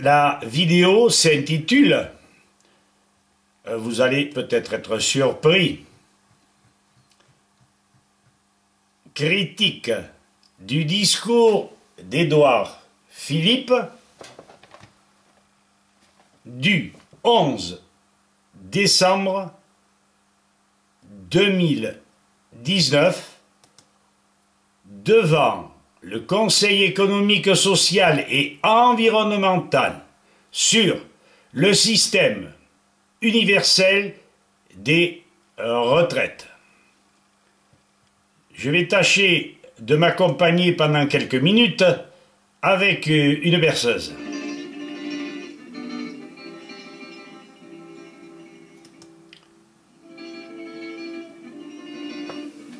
La vidéo s'intitule, vous allez peut-être être surpris, critique du discours d'Édouard Philippe du 11 décembre 2019 devant le Conseil économique, social et environnemental sur le système universel des retraites. Je vais tâcher de m'accompagner pendant quelques minutes avec une berceuse.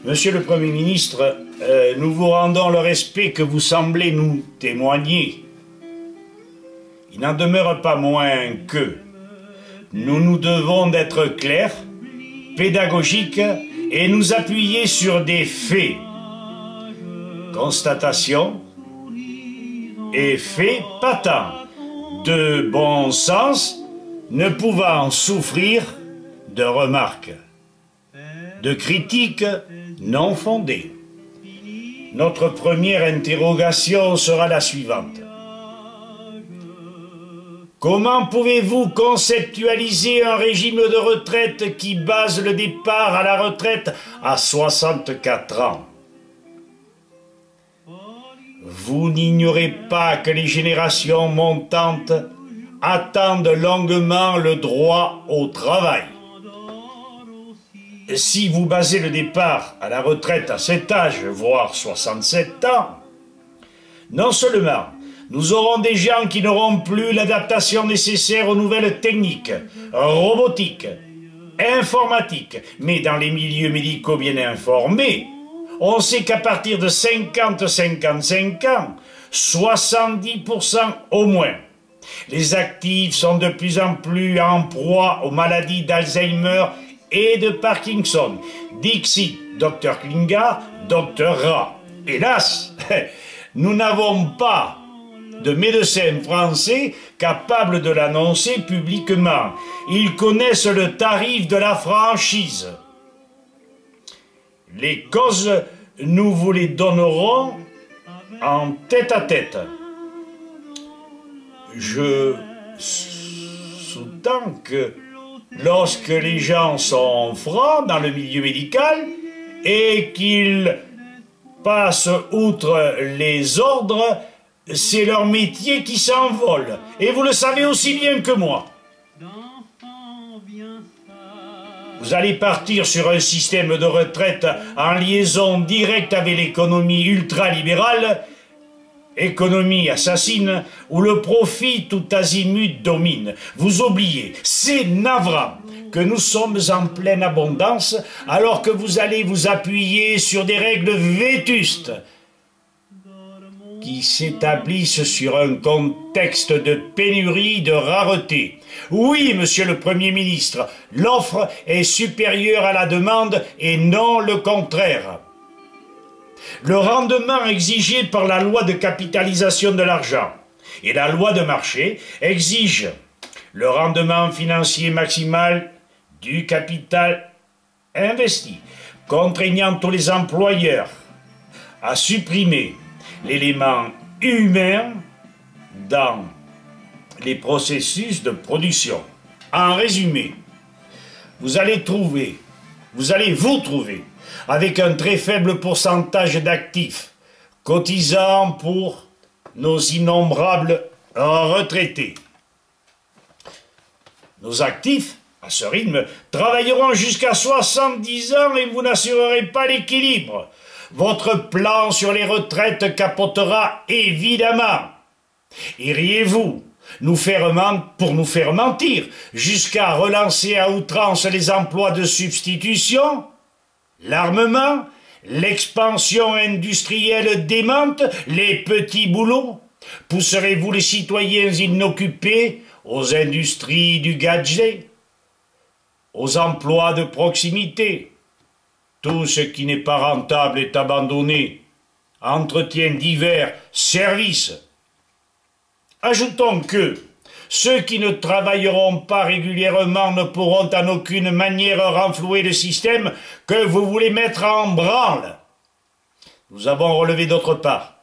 Monsieur le Premier ministre, nous vous rendons le respect que vous semblez nous témoigner. Il n'en demeure pas moins que nous nous devons d'être clairs, pédagogiques et nous appuyer sur des faits. Constatation et faits patents, de bon sens, ne pouvant souffrir de remarques, de critiques non fondées. Notre première interrogation sera la suivante. Comment pouvez-vous conceptualiser un régime de retraite qui base le départ à la retraite à 64 ans? Vous n'ignorez pas que les générations montantes attendent longuement le droit au travail. Si vous basez le départ à la retraite à cet âge, voire 67 ans, non seulement nous aurons des gens qui n'auront plus l'adaptation nécessaire aux nouvelles techniques, robotiques, informatiques, mais dans les milieux médicaux bien informés, on sait qu'à partir de 50-55 ans, 70% au moins, les actifs sont de plus en plus en proie aux maladies d'Alzheimer et de Parkinson. Dixit, Dr Klingard, Dr Ra. Hélas, nous n'avons pas de médecins français capables de l'annoncer publiquement. Ils connaissent le tarif de la franchise. Les causes, nous vous les donnerons en tête-à-tête. Je sous-tends que lorsque les gens sont francs dans le milieu médical et qu'ils passent outre les ordres, c'est leur métier qui s'envole. Et vous le savez aussi bien que moi. Vous allez partir sur un système de retraite en liaison directe avec l'économie ultralibérale, économie assassine, où le profit tout azimut domine. Vous oubliez, c'est navrant que nous sommes en pleine abondance alors que vous allez vous appuyer sur des règles vétustes qui s'établissent sur un contexte de pénurie, de rareté. Oui, monsieur le Premier ministre, l'offre est supérieure à la demande et non le contraire. Le rendement exigé par la loi de capitalisation de l'argent et la loi de marché exige le rendement financier maximal du capital investi, contraignant tous les employeurs à supprimer l'élément humain dans les processus de production. En résumé, vous allez vous trouver avec un très faible pourcentage d'actifs cotisant pour nos innombrables retraités. Nos actifs, à ce rythme, travailleront jusqu'à 70 ans et vous n'assurerez pas l'équilibre. Votre plan sur les retraites capotera évidemment. Iriez-vous pour nous faire mentir, jusqu'à relancer à outrance les emplois de substitution, l'armement, l'expansion industrielle démente, les petits boulots? Pousserez-vous les citoyens inoccupés aux industries du gadget, aux emplois de proximité? Tout ce qui n'est pas rentable est abandonné. Entretien divers, services. Ajoutons que Ceux qui ne travailleront pas régulièrement ne pourront en aucune manière renflouer le système que vous voulez mettre en branle. Nous avons relevé d'autre part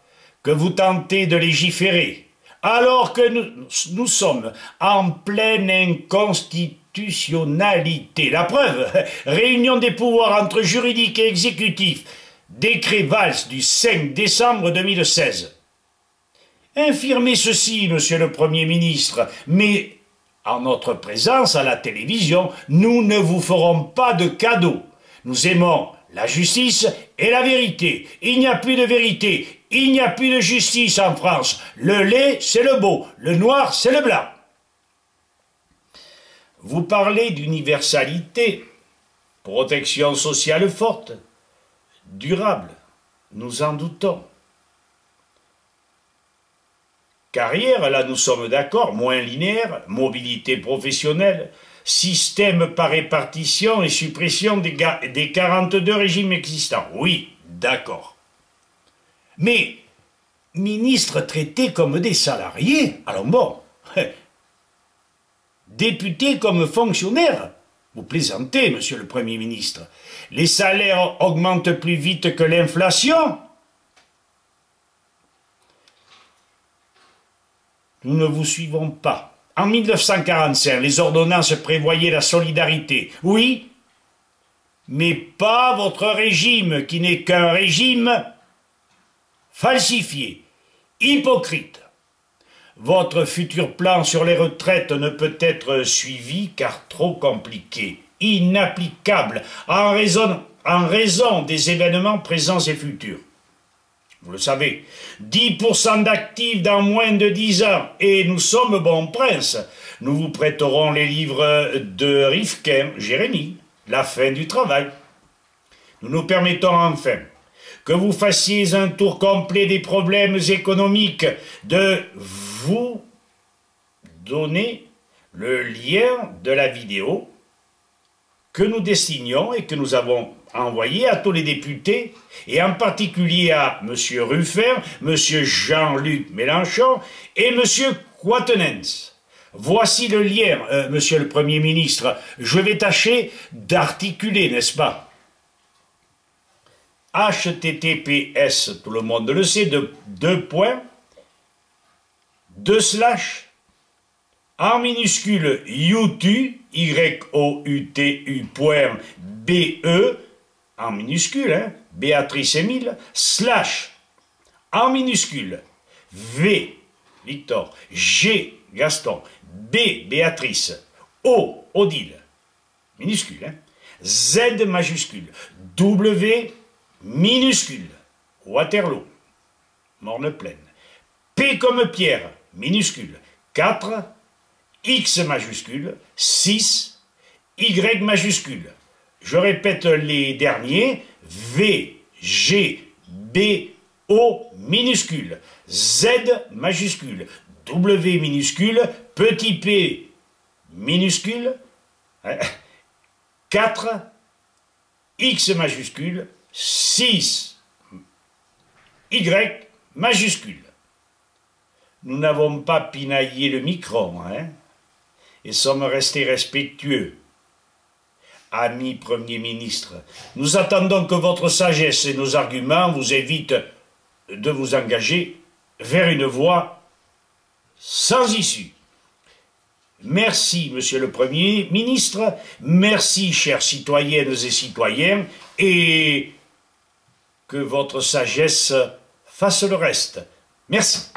que vous tentez de légiférer, alors que nous sommes en pleine inconstitutionnalité. La preuve, réunion des pouvoirs entre juridique et exécutif, décret Valls du 5 décembre 2016. Infirmez ceci, monsieur le Premier ministre, mais en notre présence à la télévision, nous ne vous ferons pas de cadeaux. Nous aimons la justice et la vérité. Il n'y a plus de vérité, il n'y a plus de justice en France. Le lait, c'est le beau, le noir, c'est le blanc. Vous parlez d'universalité, protection sociale forte, durable, nous en doutons. Carrière, là nous sommes d'accord, moins linéaire, mobilité professionnelle, système par répartition et suppression des 42 régimes existants. Oui, d'accord. Mais, ministres traités comme des salariés, alors bon, députés comme fonctionnaires, vous plaisantez, monsieur le Premier ministre. Les salaires augmentent plus vite que l'inflation. Nous ne vous suivons pas. En 1945, les ordonnances prévoyaient la solidarité. Oui, mais pas votre régime, qui n'est qu'un régime falsifié, hypocrite. Votre futur plan sur les retraites ne peut être suivi car trop compliqué, inapplicable en raison des événements présents et futurs. Vous le savez, 10% d'actifs dans moins de 10 ans, et nous sommes bons princes. Nous vous prêterons les livres de Rifkin, Jérémie, La fin du travail. Nous nous permettons enfin que vous fassiez un tour complet des problèmes économiques, de vous donner le lien de la vidéo que nous destinions et que nous avons envoyé à tous les députés, et en particulier à M. Ruffin, M. Jean-Luc Mélenchon et M. Quatennens. Voici le lien, Monsieur le Premier ministre. Je vais tâcher d'articuler, n'est-ce pas? HTTPS, tout le monde le sait, en minuscule youtu, youtu.be, en minuscule, hein, Béatrice Émile, / en minuscule, V, Victor, G, Gaston, B, Béatrice, O, Odile, minuscule, hein, Z majuscule, W, minuscule, Waterloo, Morne-Plaine, P comme Pierre, minuscule, 4, X majuscule, 6, Y majuscule. Je répète les derniers, V, G, B, O minuscule, Z majuscule, W minuscule, petit p minuscule, 4, X majuscule, 6, Y majuscule. Nous n'avons pas pinaillé le micro, hein, et sommes restés respectueux. Ami Premier ministre, nous attendons que votre sagesse et nos arguments vous évitent de vous engager vers une voie sans issue. Merci, Monsieur le Premier ministre, merci, chères citoyennes et citoyens, et que votre sagesse fasse le reste. Merci.